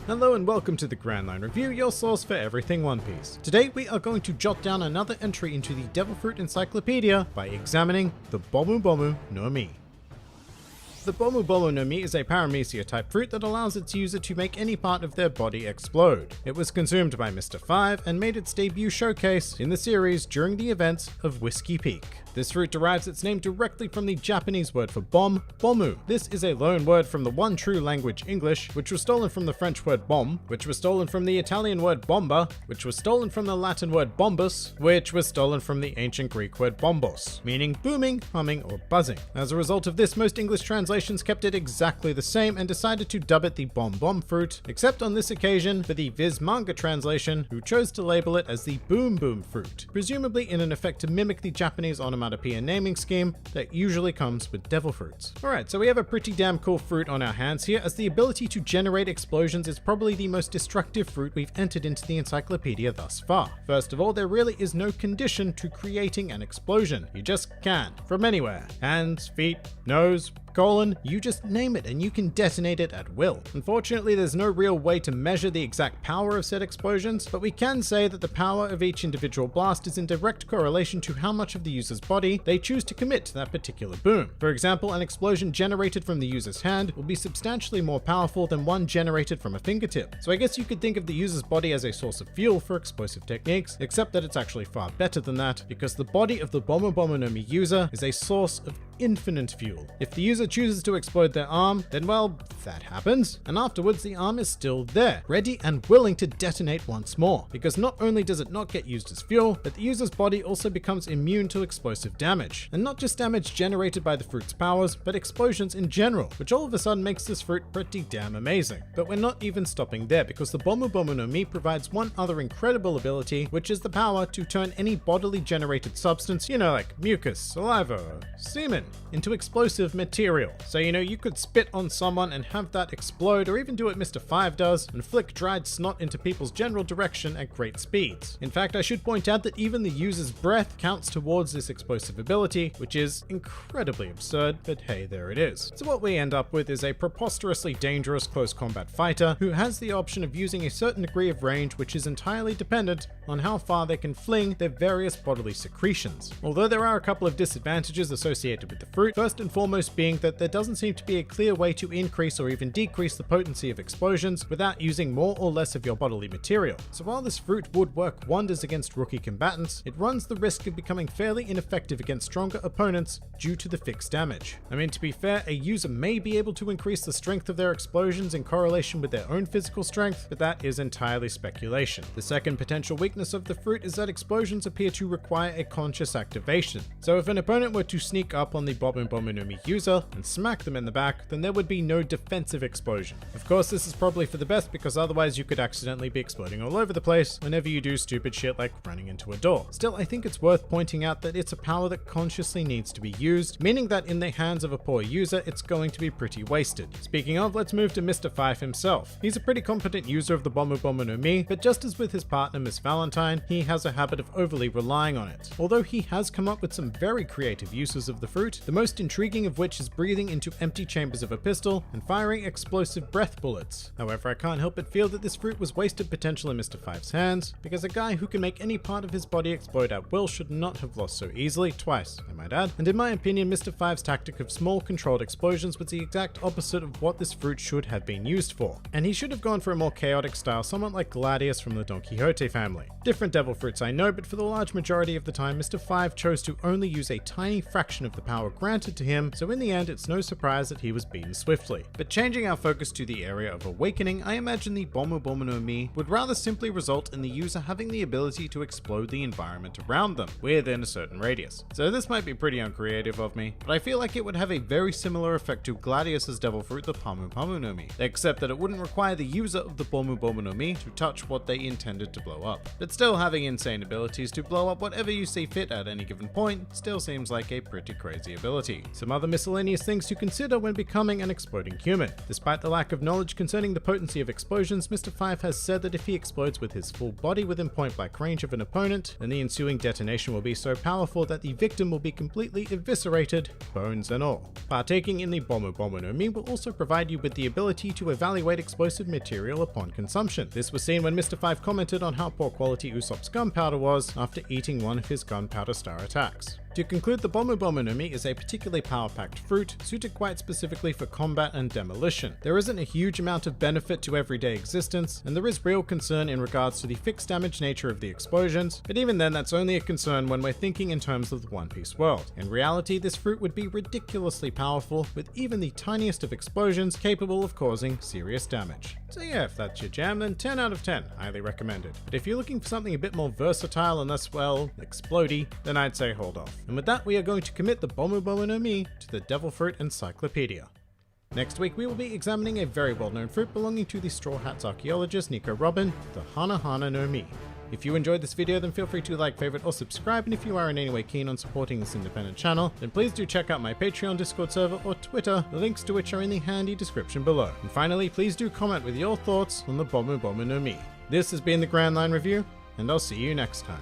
Hello and welcome to the Grand Line Review, your source for everything One Piece. Today we are going to jot down another entry into the Devil Fruit Encyclopedia by examining the Bomu no Mi. The Bomu no Mi is a paramecia type fruit that allows its user to make any part of their body explode. It was consumed by Mr. 5 and made its debut showcase in the series during the events of Whiskey Peak. This fruit derives its name directly from the Japanese word for bomb, Bomu. This is a loan word from the one true language English, which was stolen from the French word bombe, which was stolen from the Italian word bomba, which was stolen from the Latin word bombus, which was stolen from the ancient Greek word bombos, meaning booming, humming, or buzzing. As a result of this, most English translations kept it exactly the same and decided to dub it the bomb fruit, except on this occasion for the Viz manga translation, who chose to label it as the boom fruit, presumably in an effect to mimic the Japanese onomatopoeia naming scheme that usually comes with devil fruits. Alright, so we have a pretty damn cool fruit on our hands here, as the ability to generate explosions is probably the most destructive fruit we've entered into the encyclopedia thus far. First of all, there really is no condition to creating an explosion. You just can, from anywhere. Hands, feet, nose, colon, you just name it and you can detonate it at will. Unfortunately, there's no real way to measure the exact power of said explosions, but we can say that the power of each individual blast is in direct correlation to how much of the user's body they choose to commit to that particular boom. For example, an explosion generated from the user's hand will be substantially more powerful than one generated from a fingertip. So I guess you could think of the user's body as a source of fuel for explosive techniques, except that it's actually far better than that, because the body of the Bomu no Mi user is a source of infinite fuel. If the user chooses to explode their arm, then well, that happens, and afterwards the arm is still there, ready and willing to detonate once more, because not only does it not get used as fuel, but the user's body also becomes immune to explosive damage, and not just damage generated by the fruit's powers, but explosions in general, which all of a sudden makes this fruit pretty damn amazing. But we're not even stopping there, because the Bomu no Mi provides one other incredible ability, which is the power to turn any bodily generated substance, like mucus, saliva, or semen, into explosive material. So you could spit on someone and have that explode, or even do what Mr. 5 does and flick dried snot into people's general direction at great speeds. In fact, I should point out that even the user's breath counts towards this explosive ability, which is incredibly absurd, but hey, there it is. So what we end up with is a preposterously dangerous close combat fighter who has the option of using a certain degree of range, which is entirely dependent on how far they can fling their various bodily secretions. Although there are a couple of disadvantages associated with the fruit, first and foremost being that there doesn't seem to be a clear way to increase or even decrease the potency of explosions without using more or less of your bodily material. So while this fruit would work wonders against rookie combatants, it runs the risk of becoming fairly ineffective against stronger opponents due to the fixed damage. I mean, to be fair, a user may be able to increase the strength of their explosions in correlation with their own physical strength, but that is entirely speculation. The second potential weakness of the fruit is that explosions appear to require a conscious activation. So if an opponent were to sneak up on the Bomu no Mi user and smack them in the back, then there would be no defensive explosion. Of course, this is probably for the best, because otherwise you could accidentally be exploding all over the place whenever you do stupid shit like running into a door. Still, I think it's worth pointing out that it's a power that consciously needs to be used, meaning that in the hands of a poor user, it's going to be pretty wasted. Speaking of, let's move to Mr. 5 himself. He's a pretty competent user of the Bomu no Mi, but just as with his partner Miss Valentine, he has a habit of overly relying on it. Although he has come up with some very creative uses of the fruit, the most intriguing of which is breathing into empty chambers of a pistol and firing explosive breath bullets. However, I can't help but feel that this fruit was wasted potential in Mr. 5's hands, because a guy who can make any part of his body explode at will should not have lost so easily, twice, I might add. And in my opinion, Mr. 5's tactic of small controlled explosions was the exact opposite of what this fruit should have been used for. And he should have gone for a more chaotic style, somewhat like Gladius from the Don Quixote family. Different devil fruits I know, but for the large majority of the time, Mr. 5 chose to only use a tiny fraction of the power granted to him, so in the end, it's no surprise that he was beaten swiftly. But changing our focus to the area of awakening, I imagine the Bomu no Mi would rather simply result in the user having the ability to explode the environment around them, within a certain radius. So this might be pretty uncreative of me, but I feel like it would have a very similar effect to Gladius's devil fruit, the Bomu no Mi, except that it wouldn't require the user of the Bomu no Mi to touch what they intended to blow up. But still, having insane abilities to blow up whatever you see fit at any given point still seems like a pretty crazy the ability. Some other miscellaneous things to consider when becoming an exploding human. Despite the lack of knowledge concerning the potency of explosions, Mr. 5 has said that if he explodes with his full body within point-blank range of an opponent, then the ensuing detonation will be so powerful that the victim will be completely eviscerated, bones and all. Partaking in the Bomu Bomu no Mi will also provide you with the ability to evaluate explosive material upon consumption. This was seen when Mr. 5 commented on how poor quality Usopp's gunpowder was after eating one of his gunpowder star attacks. To conclude, the Bomu Bomu no Mi is a particularly power-packed fruit, suited quite specifically for combat and demolition. There isn't a huge amount of benefit to everyday existence, and there is real concern in regards to the fixed damage nature of the explosions, but even then that's only a concern when we're thinking in terms of the One Piece world. In reality, this fruit would be ridiculously powerful, with even the tiniest of explosions capable of causing serious damage. So yeah, if that's your jam, then 10 out of 10, highly recommended. But if you're looking for something a bit more versatile and less, well, explodey, then I'd say hold off. And with that, we are going to commit the Bomu Bomu no Mi to the Devil Fruit Encyclopedia. Next week, we will be examining a very well-known fruit belonging to the Straw Hats archaeologist Nico Robin, the Hana Hana no Mi. If you enjoyed this video, then feel free to like, favorite, or subscribe, and if you are in any way keen on supporting this independent channel, then please do check out my Patreon, Discord server, or Twitter, the links to which are in the handy description below. And finally, please do comment with your thoughts on the Bomu Bomu no Mi. This has been the Grand Line Review, and I'll see you next time.